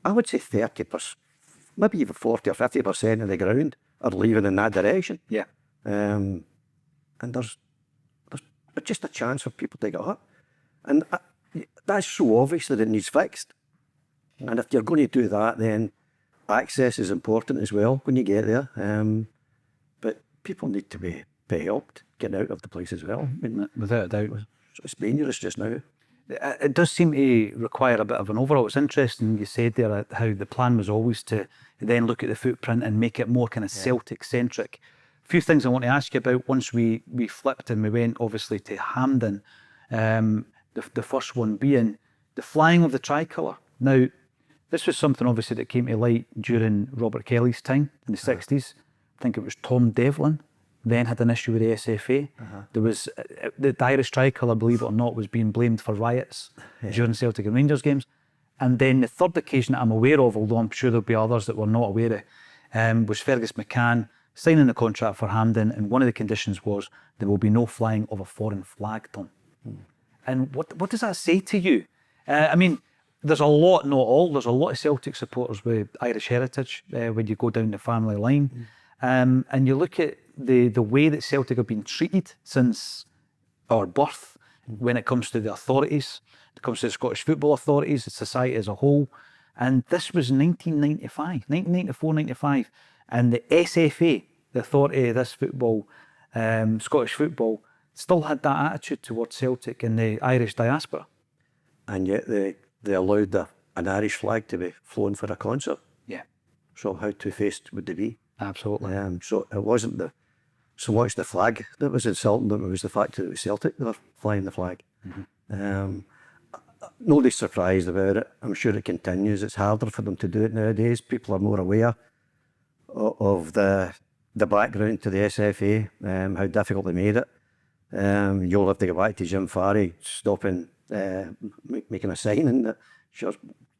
I would say 30%, maybe even 40 or 50% of the ground are leaving in that direction. And there's just a chance for people to get hurt. And that's so obvious that it needs fixed. And if you're going to do that, then access is important as well when you get there. But people need to be helped get out of the place as well. I mean, Without a doubt. it's dangerous just now. It does seem to require a bit of an overhaul. It's interesting you said there how the plan was always to then look at the footprint and make it more kind of Celtic-centric. A few things I want to ask you about once we flipped and we went obviously to Hampden. The first one being the flying of the tricolour. Now, this was something obviously that came to light during Robert Kelly's time in the 60s. I think it was Tom Devlin then had an issue with the SFA. There was the Irish tricolour, believe it or not, was being blamed for riots during Celtic and Rangers games. And then the third occasion that I'm aware of, although I'm sure there'll be others that we're not aware of, was Fergus McCann signing the contract for Hampden, and one of the conditions was there will be no flying of a foreign flag, Tom. And what does that say to you? I mean, there's a lot, not all, there's a lot of Celtic supporters with Irish heritage when you go down the family line. And you look at the way that Celtic have been treated since our birth when it comes to the authorities, it comes to the Scottish football authorities, the society as a whole. And this was 1994, 95. And the SFA, the authority of this football, Scottish football, still had that attitude towards Celtic and the Irish diaspora. And yet they allowed an Irish flag to be flown for a concert. Yeah. So how two-faced would they be? Absolutely. So it wasn't so much the flag that was insulting them, it was the fact that it was Celtic that were flying the flag. Nobody's surprised about it. I'm sure it continues. It's harder for them to do it nowadays. People are more aware of the background to the SFA, how difficult they made it. You'll have to go back to Jim Farry stopping, making a sign that sure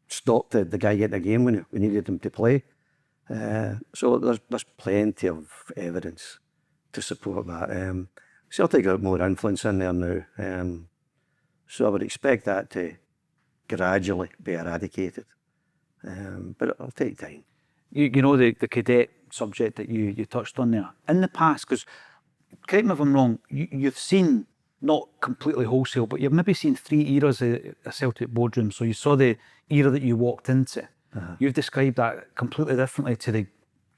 stopped the guy getting a game when we needed him to play. So there's plenty of evidence to support that. Celtic got more influence in there now, so I would expect that to gradually be eradicated, but it'll take time. You know the cadet subject that you touched on there. In the past, because correct me if I'm wrong, you've seen, not completely wholesale, but you've maybe seen 3 eras of a Celtic boardroom. So you saw the era that you walked into. You've described that completely differently to the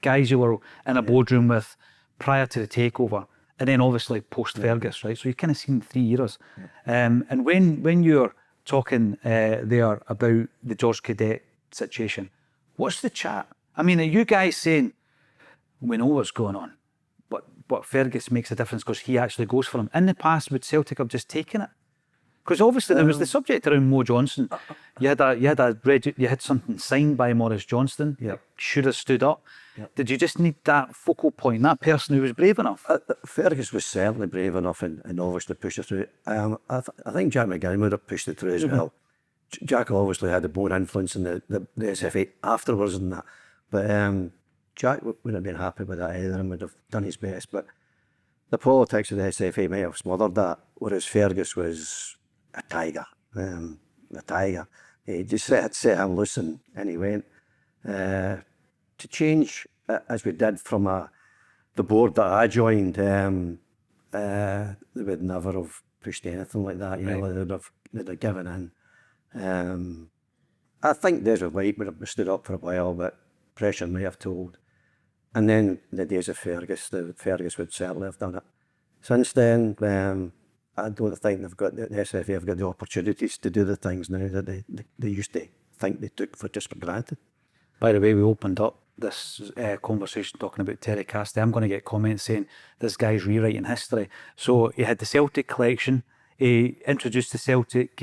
guys you were in a boardroom with prior to the takeover, and then obviously post Fergus, right? So you've kind of seen 3 eras. And when you're talking there about the George Cadet situation, what's the chat? I mean, are you guys saying, we know what's going on, but Fergus makes a difference because he actually goes for him? In the past, would Celtic have just taken it? Because obviously there was the subject around Mo Johnston. You had something signed by Maurice Johnston. Should have stood up. Did you just need that focal point, that person who was brave enough? Fergus was certainly brave enough and obviously pushed it through. I think Jack McGinn would have pushed it through as well. Jack obviously had more influence in the SFA afterwards than that. But Jack wouldn't have been happy with that either and would have done his best. But the politics of the SFA may have smothered that, whereas Fergus was a tiger. He just set him loose and he went. To change, as we did from the board that I joined, they would never have pushed anything like that. You know, they'd have given in. I think Desmond White would have stood up for a while, but pressure may have told. And then the days of Fergus would certainly have done it. Since then, I don't think the SFA have got the opportunities to do the things now that they used to think they took for granted. By the way, we opened up this conversation talking about Terry Cassidy. I'm going to get comments saying this guy's rewriting history. So he had the Celtic collection, he introduced the Celtic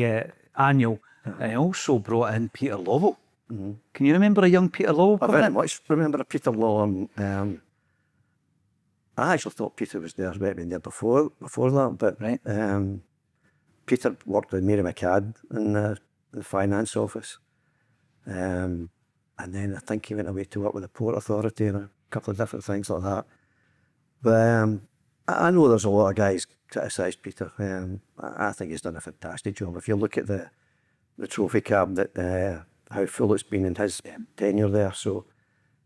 annual, and he also brought in Peter Lovell. Can you remember a young Peter Lovell coming in? I very much remember a Peter Lovell. I actually thought Peter was there, maybe there before that, but Peter worked with Mary McCann in the finance office. And then I think he went away to work with the Port Authority and a couple of different things like that. But I know there's a lot of guys criticise Peter. I think he's done a fantastic job. If you look at the trophy cabinet, how full it's been in his tenure there. So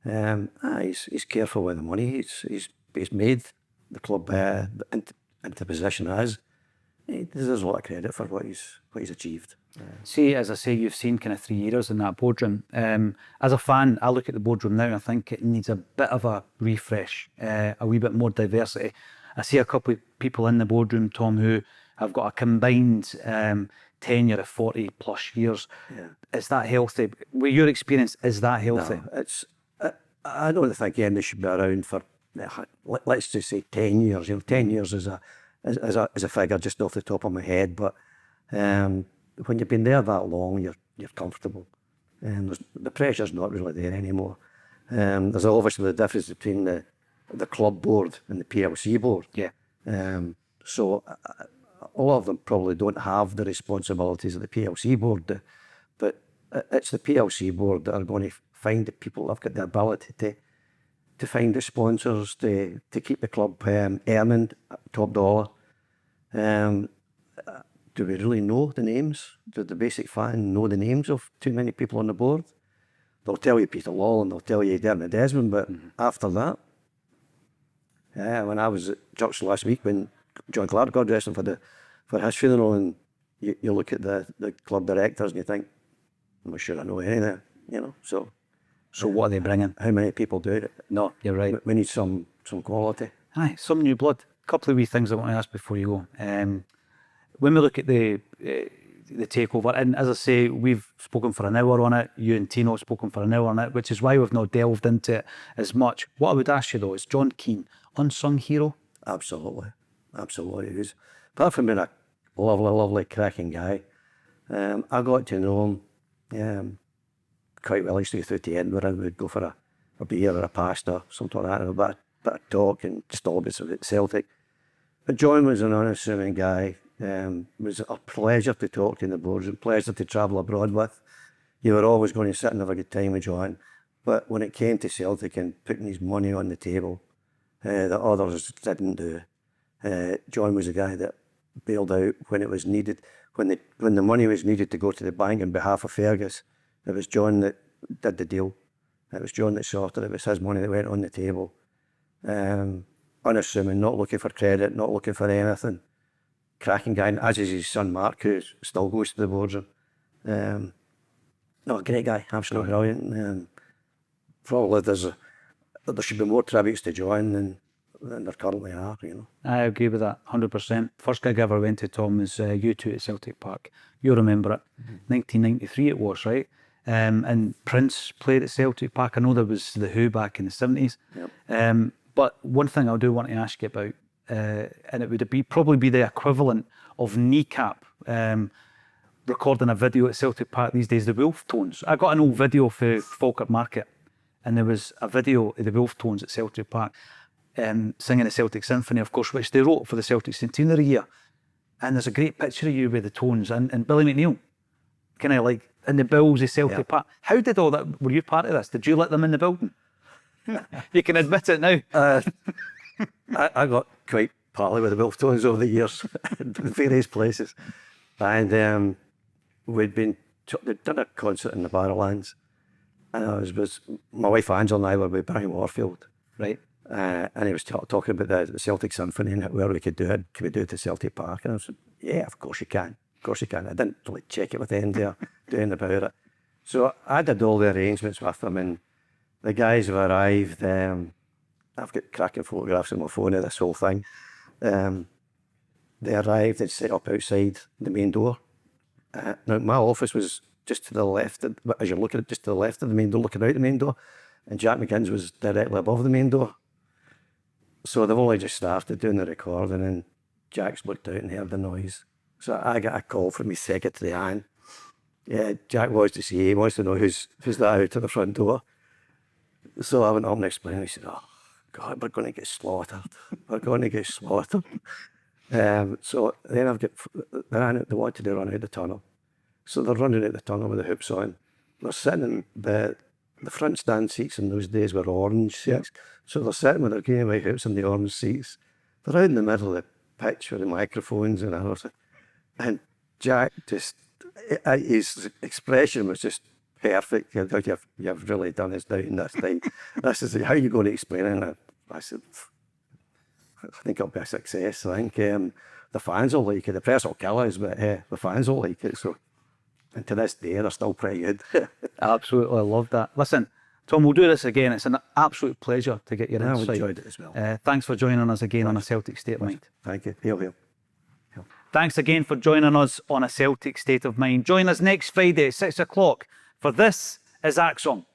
he's careful with the money. He's made the club into position as. He deserves a lot of credit for what he's achieved. See, as I say, you've seen kind of 3 years in that boardroom. As a fan, I look at the boardroom now and I think it needs a bit of a refresh, a wee bit more diversity. I see a couple of people in the boardroom, Tom, who have got a combined tenure of 40 plus years. Yeah. Is that healthy? With your experience, is that healthy? No, I don't think they should be around for, let's just say 10 years. 10 years is a figure just off the top of my head, but when you've been there that long, you're comfortable. The pressure's not really there anymore. There's obviously the difference between the club board and the PLC board. Yeah. So a lot of them probably don't have the responsibilities of the PLC board, but it's the PLC board that are going to find the people that have got the ability to find the sponsors, to keep the club earning top dollar. Do we really know the names? Does the basic fan know the names of too many people on the board? They'll tell you Peter Law and they'll tell you Dermot Desmond, but after that, when I was at church last week when John Clark, God rest him, for his funeral, and you look at the club directors and you think, I'm not sure I know any of them, So what are they bringing? How many people do it? No, you're right. We need some quality. Aye, some new blood. A couple of wee things I want to ask before you go. When we look at the takeover, and as I say, we've spoken for an hour on it, you and Tino have spoken for an hour on it, which is why we've not delved into it as much. What I would ask you though is John Keane, unsung hero? Absolutely. He's, apart from being a lovely, cracking guy, I got to know him quite well. I used to go through to Edinburgh and we'd go for a beer or a pasta, something like that, and a bit of talk and just all bits about Celtic. But John was an unassuming guy. It was a pleasure to talk to in the boardroom, pleasure to travel abroad with. You were always going to sit and have a good time with John. But when it came to Celtic and putting his money on the table, that others didn't do, John was a guy that bailed out when it was needed. When the money was needed to go to the bank on behalf of Fergus, it was John that did the deal. It was John that sorted it. It was his money that went on the table. Unassuming, not looking for credit, not looking for anything. Cracking guy, as is his son Mark, who still goes to the boardroom. No, great guy, absolutely brilliant. Probably there should be more tributes to John than there currently are, I agree with that, 100%. First gig I ever went to, Tom, was U2 at Celtic Park. You'll remember it. 1993 it was, right? And Prince played at Celtic Park. I know there was The Who back in the 70s. Yep. But one thing I do want to ask you about, and it would probably be the equivalent of Kneecap recording a video at Celtic Park these days, the Wolfe Tones. I got an old video for Falkirk Market, and there was a video of the Wolfe Tones at Celtic Park singing the Celtic Symphony, of course, which they wrote for the Celtic centenary year. And there's a great picture of you with the Tones and Billy McNeil, kind of like in the bills of Celtic Park. How did all that, were you part of this? Did you let them in the building? You can admit it now. I got quite partly with the Wolfe Tones over the years in various places. And they'd done a concert in the Barrowlands. And I was my wife Angela and I were with Brian Warfield. Right. And he was talking about the Celtic Symphony and where we could do it. Can we do it at Celtic Park? And I said, yeah, of course you can. Of course you can. I didn't really check it with anything there, doing about it. So I did all the arrangements with them, and the guys have arrived. I've got cracking photographs on my phone of this whole thing. They arrived, they'd set up outside the main door. Now, my office was just to the left, as you're looking at just to the left of the main door, looking out the main door, and Jack McGinn's was directly above the main door. So they've only just started doing the recording, and Jack's looked out and heard the noise. So I got a call from his secretary, Anne. Yeah, Jack wants to see you, he wants to know who's that out of the front door. So I went up and explained, he said, oh, God, we're going to get slaughtered. We're going to get slaughtered. So then they wanted to run out the tunnel. So they're running out the tunnel with the hoops on. They're sitting in the front stand seats in those days were orange seats. So they're sitting with their green and white hoops in the orange seats. They're out in the middle of the pitch with the microphones and everything. And Jack just, his expression was just perfect. You've really done this down this time. This is how are you going to explain it? And I said, I think it'll be a success. I think the fans will like it. The press will kill us, but the fans will like it. So And to this day, they're still pretty good. Absolutely, I love that. Listen, Tom, we'll do this again. It's an absolute pleasure to get your I've insight. enjoyed it as well. Thanks for joining us again on A Celtic State of Mind. Thank you. Hail, hail. Thanks again for joining us on A Celtic State of Mind. Join us next Friday at 6 o'clock for This is Acsom.